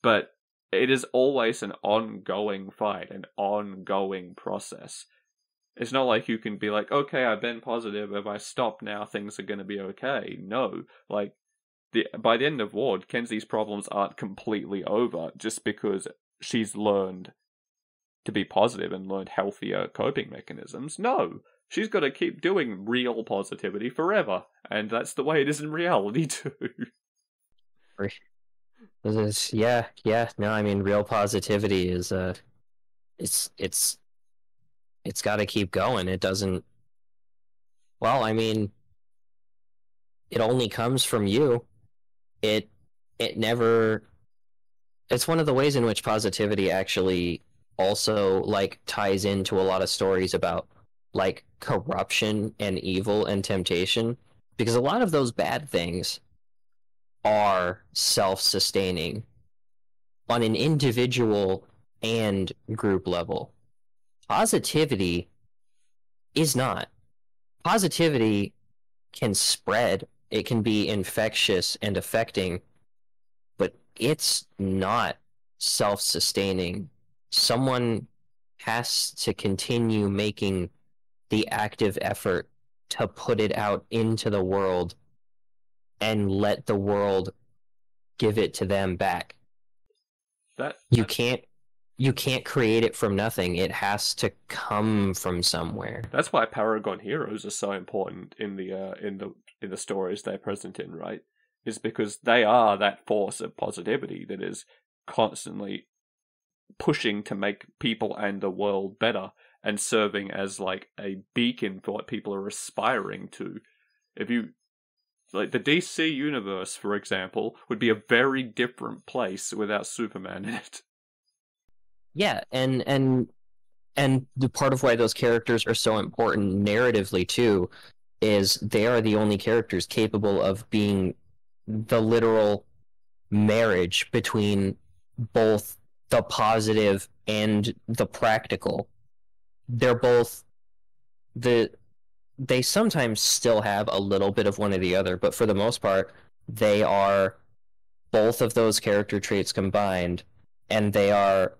But it is always an ongoing fight, an ongoing process. It's not like you can be like, okay, I've been positive, if I stop now, things are going to be okay. No, like, by the end of Ward, Kenzie's problems aren't completely over just because she's learned to be positive and learned healthier coping mechanisms. No, she's got to keep doing real positivity forever, and that's the way it is in reality too. Yeah. No, I mean, real positivity is it's got to keep going. It doesn't. Well, I mean, it only comes from you. It never. It's one of the ways in which positivity actually also like ties into a lot of stories about like corruption and evil and temptation, because a lot of those bad things are self-sustaining on an individual and group level. Positivity is not. Positivity can spread, it can be infectious and affecting, but it's not self-sustaining. Someone has to continue making the active effort to put it out into the world and let the world give it to them back. You can't create it from nothing. It has to come from somewhere. That's why Paragon heroes are so important in the stories they're present in, right? Is because they are that force of positivity that is constantly pushing to make people and the world better and serving as like a beacon for what people are aspiring to. If you like the DC universe, for example, would be a very different place without Superman in it. Yeah, and the part of why those characters are so important narratively too is they are the only characters capable of being the literal marriage between both the positive and the practical. They're both they sometimes still have a little bit of one or the other, but for the most part, they are both of those character traits combined, and they are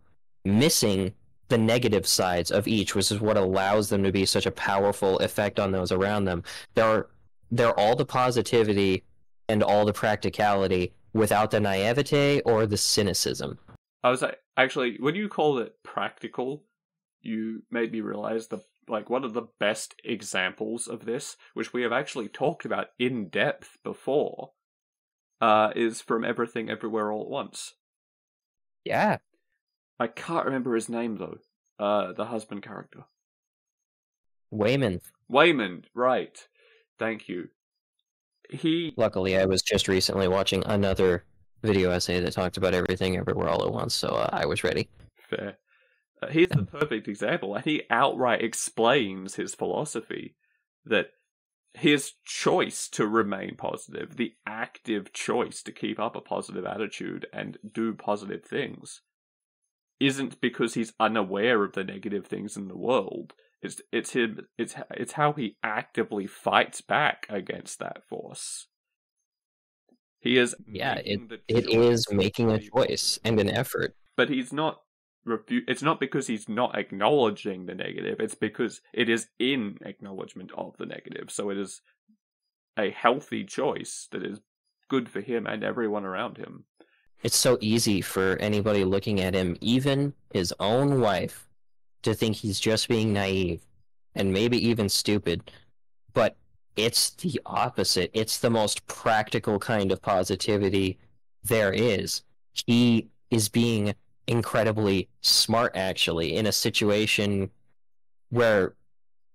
missing the negative sides of each, which is what allows them to be such a powerful effect on those around them. They're all the positivity and all the practicality without the naivete or the cynicism. I was like, actually, when you called it practical, you made me realize one of the best examples of this, which we have actually talked about in depth before, is from Everything Everywhere All at Once. Yeah. I can't remember his name, though. The husband character. Waymond, right. Thank you. Luckily, I was just recently watching another video essay that talked about Everything Everywhere All at Once, so I was ready. Fair. He's the perfect example, and he outright explains his philosophy that his choice to remain positive, the active choice to keep up a positive attitude and do positive things, isn't because he's unaware of the negative things in the world. It's how he actively fights back against that force. He is it is making a choice and an effort. But he's not it's not because he's not acknowledging the negative, it's because it is in acknowledgement of the negative. So it is a healthy choice that is good for him and everyone around him. It's so easy for anybody looking at him, even his own wife, to think he's just being naive and maybe even stupid. But it's the opposite. It's the most practical kind of positivity there is. He is being incredibly smart, actually, in a situation where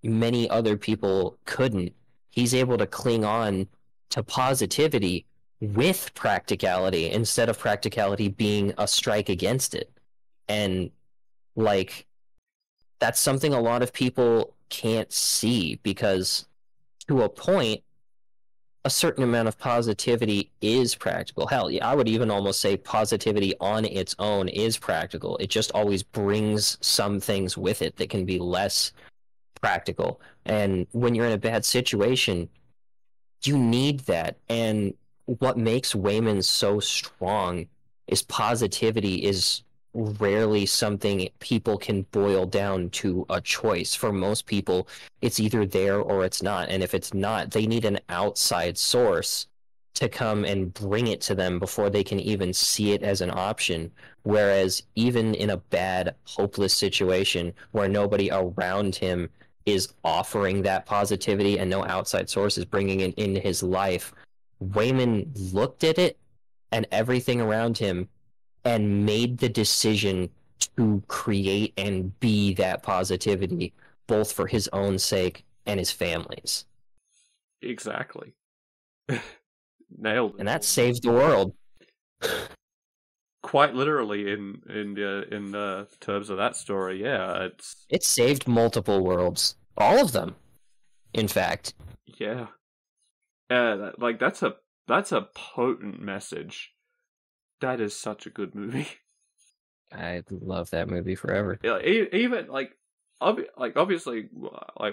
many other people couldn't. He's able to cling on to positivity with practicality instead of practicality being a strike against it. And like, that's something a lot of people can't see, because to a point, a certain amount of positivity is practical. Hell, I would even almost say positivity on its own is practical. It just always brings some things with it that can be less practical. And when you're in a bad situation, you need that. And what makes Waymond so strong is positivity is rarely something people can boil down to a choice. For most people, it's either there or it's not. And if it's not, they need an outside source to come and bring it to them before they can even see it as an option. Whereas even in a bad, hopeless situation where nobody around him is offering that positivity and no outside source is bringing it into his life, Waymond looked at it and everything around him and made the decision to create and be that positivity, both for his own sake and his family's. Exactly. Nailed it. And that saved the world. Quite literally, in the terms of that story, yeah, it saved multiple worlds, all of them, in fact. Yeah, that's a potent message. That is such a good movie. I love that movie forever. Even obviously,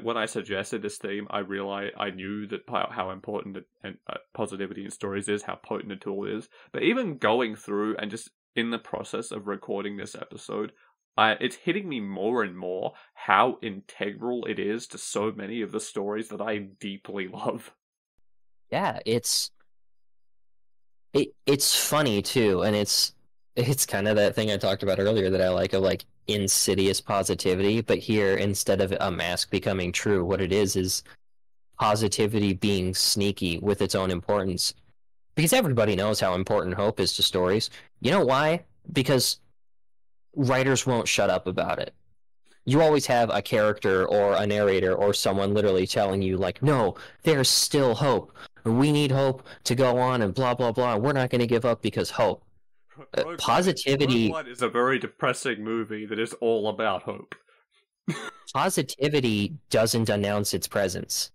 when I suggested this theme, I realized I knew that how important and positivity in stories is, how potent a tool is. But even going through and just in the process of recording this episode, it's hitting me more and more how integral it is to so many of the stories that I deeply love. Yeah, it's funny too, and it's kind of that thing I talked about earlier that I like of like insidious positivity, but here instead of a mask becoming true, what it is positivity being sneaky with its own importance. Because everybody knows how important hope is to stories. You know why? Because writers won't shut up about it. You always have a character or a narrator or someone literally telling you, like, no, there's still hope. We need hope to go on and blah, blah, blah. We're not going to give up because hope. Positivity. Rogue One is a very depressing movie that is all about hope. Positivity doesn't announce its presence.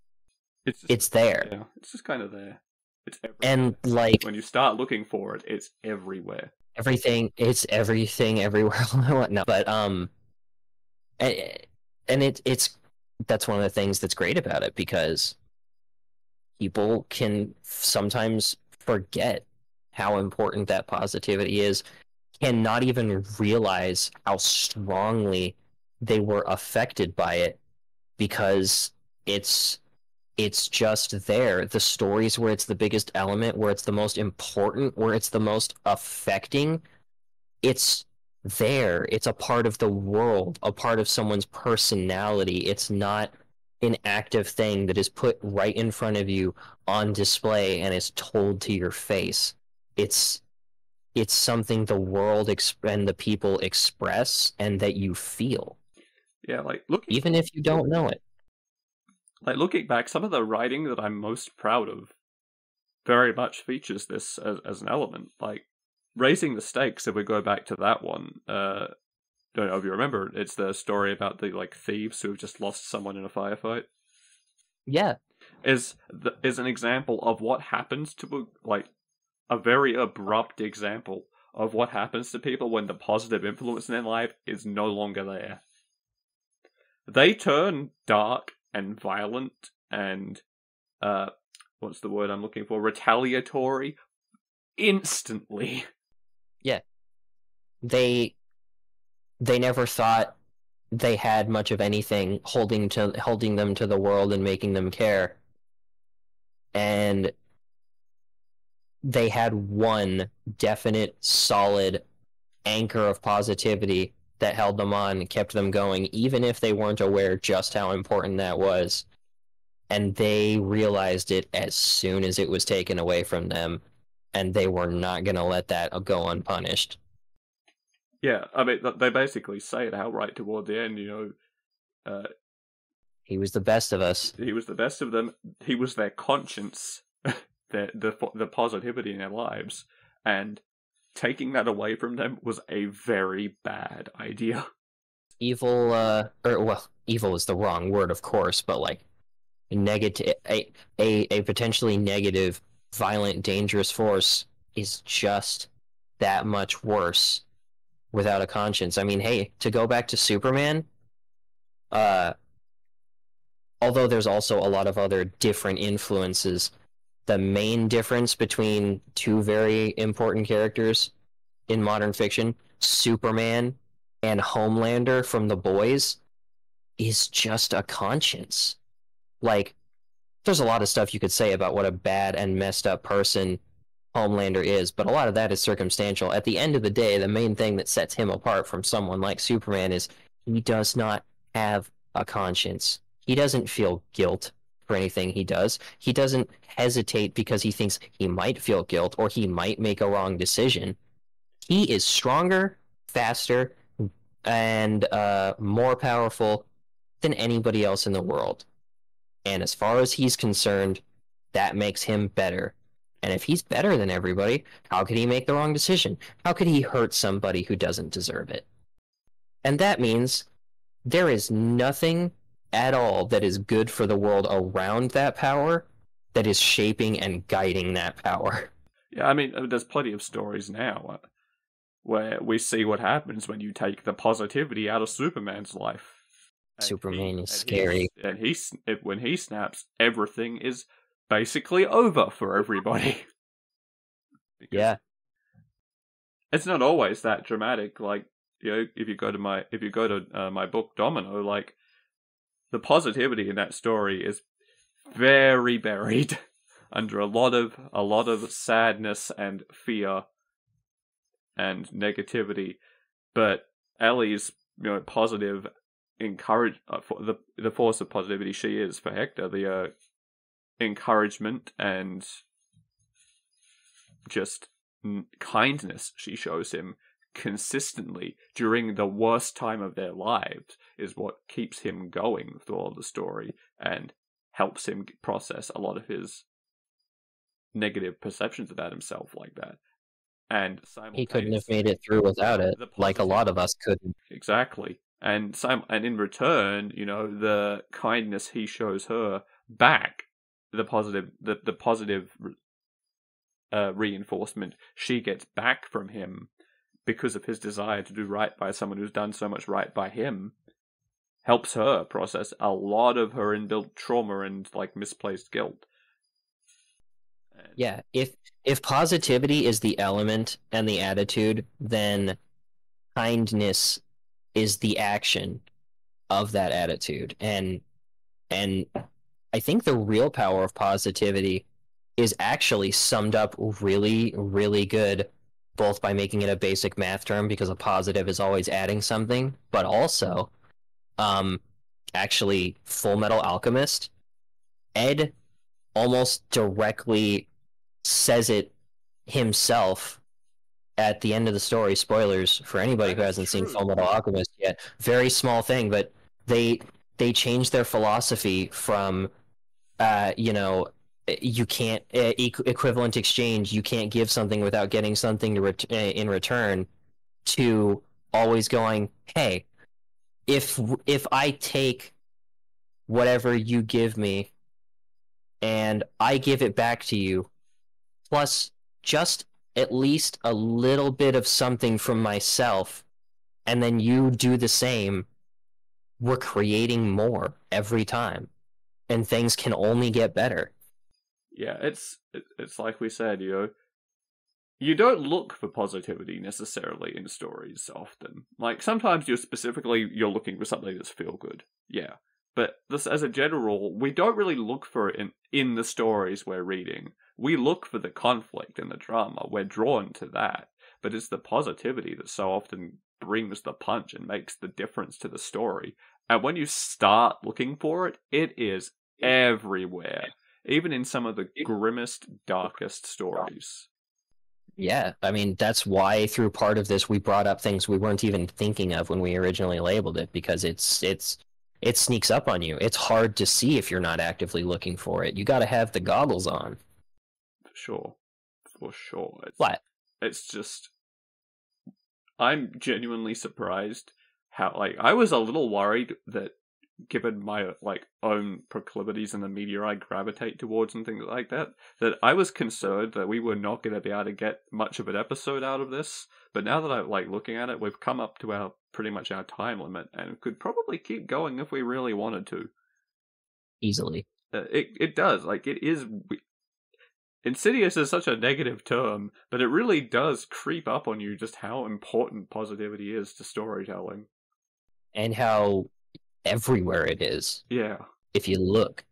It's there. Yeah, it's just kind of there. It's everywhere. And, like, when you start looking for it, it's everywhere. It's everything everywhere. No, but, and it's that's one of the things that's great about it, because people can sometimes forget how important that positivity is, and not even realize how strongly they were affected by it, because it's just there. The stories where it's the biggest element, where it's the most important, where it's the most affecting, it's there. It's a part of the world, a part of someone's personality. It's not an active thing that is put right in front of you on display and is told to your face. It's something the world and the people express and that you feel. Yeah, like even if you don't know it. Like, looking back, some of the writing that I'm most proud of very much features this as an element. Like, Raising the Stakes, if we go back to that one, don't know if you remember, it's the story about the, like, thieves who have just lost someone in a firefight. Yeah. Is an example of what happens to, like, a very abrupt example of what happens to people when the positive influence in their life is no longer there. They turn dark and violent and, what's the word I'm looking for? Retaliatory instantly. Yeah. They never thought they had much of anything holding them to the world and making them care. And they had one definite, solid anchor of positivity that held them on and kept them going, even if they weren't aware just how important that was. And they realized it as soon as it was taken away from them, and they were not going to let that go unpunished. Yeah, I mean, they basically say it outright toward the end, he was the best of us. He was the best of them. He was their conscience, the positivity in their lives, and taking that away from them was a very bad idea. Evil, evil is the wrong word, of course, but like negative, a potentially negative, violent, dangerous force is just that much worse without a conscience. I mean, hey, to go back to Superman, although there's also a lot of other different influences, the main difference between two very important characters in modern fiction, Superman and Homelander from The Boys, is just a conscience. Like, there's a lot of stuff you could say about what a bad and messed up person Homelander is, but a lot of that is circumstantial. At the end of the day, the main thing that sets him apart from someone like Superman is he does not have a conscience. He doesn't feel guilt for anything he does. He doesn't hesitate because he thinks he might feel guilt or he might make a wrong decision. He is stronger, faster, and more powerful than anybody else in the world. And as far as he's concerned, that makes him better. And if he's better than everybody, how could he make the wrong decision? How could he hurt somebody who doesn't deserve it? And that means there is nothing at all that is good for the world around that power that is shaping and guiding that power. Yeah, I mean, there's plenty of stories now where we see what happens when you take the positivity out of Superman's life. Superman is scary. When he snaps, everything is basically over for everybody. Yeah. It's not always that dramatic. Like, if you go to my book Domino, like the positivity in that story is very buried under a lot of sadness and fear and negativity, but Ellie's positive encourage for the force of positivity she is for Hector, the encouragement and just kindness she shows him consistently during the worst time of their lives is what keeps him going through all the story and helps him process a lot of his negative perceptions about himself like that. And he couldn't have made it through without it, like a lot of us couldn't. Exactly. And in return, the kindness he shows her back, the positive reinforcement she gets back from him because of his desire to do right by someone who's done so much right by him, helps her process a lot of her inbuilt trauma and like misplaced guilt. Yeah, if positivity is the element and the attitude, then kindness is the action of that attitude. And I think the real power of positivity is actually summed up really, really good, both by making it a basic math term, because a positive is always adding something, but also, actually, Full Metal Alchemist, Ed almost directly says it himself at the end of the story. Spoilers for anybody who hasn't seen Full Metal Alchemist yet. Very small thing, but they changed their philosophy from, you can't equivalent exchange. You can't give something without getting something in return. To always going, hey, if I take whatever you give me and I give it back to you, plus just at least a little bit of something from myself, and then you do the same, we're creating more every time, and things can only get better. Yeah, it's like we said, you don't look for positivity necessarily in stories often. Like, sometimes you're looking for something that's feel good. Yeah. But this, as a general rule, we don't really look for it in the stories we're reading. We look for the conflict and the drama. We're drawn to that. But it's the positivity that so often brings the punch and makes the difference to the story. And when you start looking for it, it is everywhere. Even in some of the grimmest, darkest stories. Yeah, I mean, that's why through part of this we brought up things we weren't even thinking of when we originally labeled it, because it sneaks up on you. It's hard to see if you're not actively looking for it. You got to have the goggles on. For sure. What? It's just, I'm genuinely surprised how, like, I was a little worried that, given my own proclivities in the media I gravitate towards and things like that I was concerned that we were not going to be able to get much of an episode out of this. But now that I'm looking at it, we've come up to pretty much our time limit, and could probably keep going if we really wanted to. Easily. It does. It is. Insidious is such a negative term, but it really does creep up on you just how important positivity is to storytelling. And how everywhere it is. Yeah. If you look.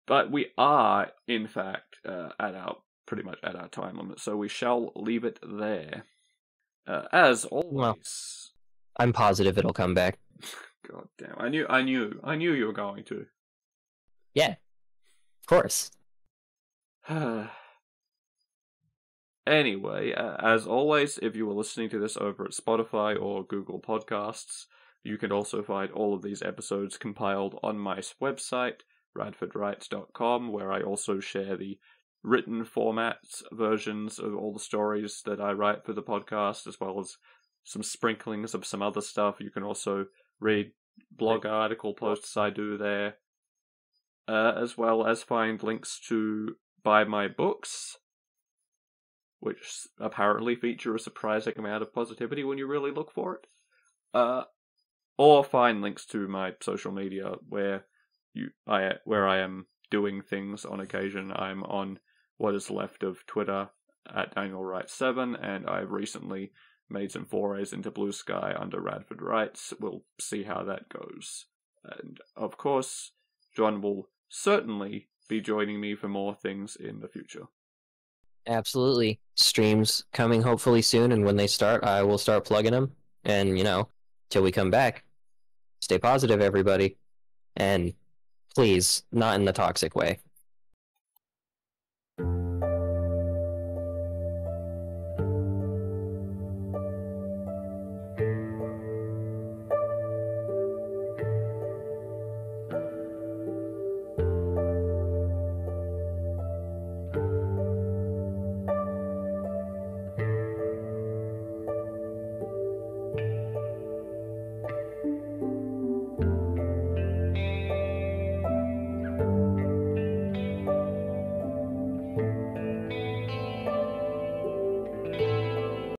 But we are, in fact, pretty much at our time limit, so we shall leave it there. As always. Well, I'm positive it'll come back. God damn! I knew you were going to. Yeah, of course. Anyway, as always, if you were listening to this over at Spotify or Google Podcasts, you can also find all of these episodes compiled on my website, radfordwrites.com, where I also share the written formats versions of all the stories that I write for the podcast, as well as some sprinklings of some other stuff. You can also read blog article posts I do there, as well as find links to buy my books, which apparently feature a surprising amount of positivity when you really look for it. Or find links to my social media where I am doing things on occasion. I'm on what is left of Twitter at DanielWright7, and I've recently made some forays into Blue Sky under Radford Wrights. We'll see how that goes. And, of course, John will certainly be joining me for more things in the future. Absolutely. Streams coming hopefully soon, and when they start, I will start plugging them. And, till we come back, stay positive, everybody. And please, not in the toxic way.